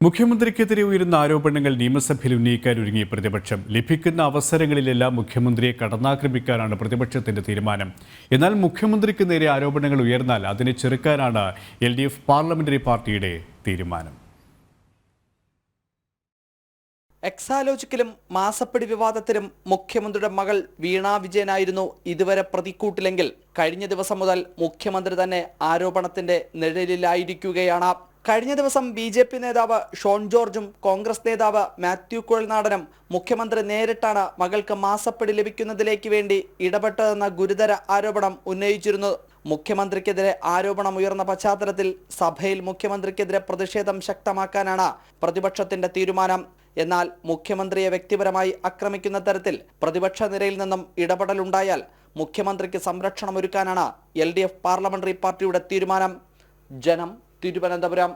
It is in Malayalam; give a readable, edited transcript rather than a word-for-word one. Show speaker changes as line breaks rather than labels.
മുഖ്യമന്ത്രിക്കെതിരെ ഉയരുന്ന ആരോപണങ്ങൾ നിയമസഭയിൽ ഉന്നയിക്കാൻ ഒരുങ്ങിയ പ്രതിപക്ഷം. ലഭിക്കുന്ന അവസരങ്ങളിലെല്ലാം മുഖ്യമന്ത്രിയെ കടന്നാക്രമിക്കാനാണ് പ്രതിപക്ഷത്തിന്റെ തീരുമാനം. എന്നാൽ മുഖ്യമന്ത്രിക്ക് നേരെ ആരോപണങ്ങൾ ഉയർന്നാൽ അതിനെ ചെറുക്കാനാണ് LDF പാർലമെന്ററി പാർട്ടിയുടെ തീരുമാനം.
എക്സാലോജിക്കലും മാസപ്പടി വിവാദത്തിലും മുഖ്യമന്ത്രിയുടെ മകൾ വീണ വിജയനായിരുന്നു ഇതുവരെ പ്രതിക്കൂട്ടിലെങ്കിൽ കഴിഞ്ഞ ദിവസം മുതൽ മുഖ്യമന്ത്രി തന്നെ ആരോപണത്തിന്റെ നിഴലിലായിരിക്കുകയാണ്. കഴിഞ്ഞ ദിവസം BJP നേതാവ് ഷോൺ ജോർജും കോൺഗ്രസ് നേതാവ് മാത്യു കുഴൽനാടനും മുഖ്യമന്ത്രി നേരിട്ടാണ് മകൾക്ക് മാസപ്പടി ലഭിക്കുന്നതിലേക്ക് വേണ്ടി ഇടപെട്ടതെന്ന ഗുരുതര ആരോപണം ഉന്നയിച്ചിരുന്നു. മുഖ്യമന്ത്രിക്കെതിരെ ആരോപണം ഉയർന്ന പശ്ചാത്തലത്തിൽ സഭയിൽ മുഖ്യമന്ത്രിക്കെതിരെ പ്രതിഷേധം ശക്തമാക്കാനാണ് പ്രതിപക്ഷത്തിന്റെ തീരുമാനം. എന്നാൽ മുഖ്യമന്ത്രിയെ വ്യക്തിപരമായി ആക്രമിക്കുന്ന തരത്തിൽ പ്രതിപക്ഷ നിരയിൽ നിന്നും ഇടപെടലുണ്ടായാൽ മുഖ്യമന്ത്രിക്ക് സംരക്ഷണമൊരുക്കാനാണ് LDF പാർലമെന്ററി പാർട്ടിയുടെ തീരുമാനം. ജനം, തിരുവനന്തപുരം.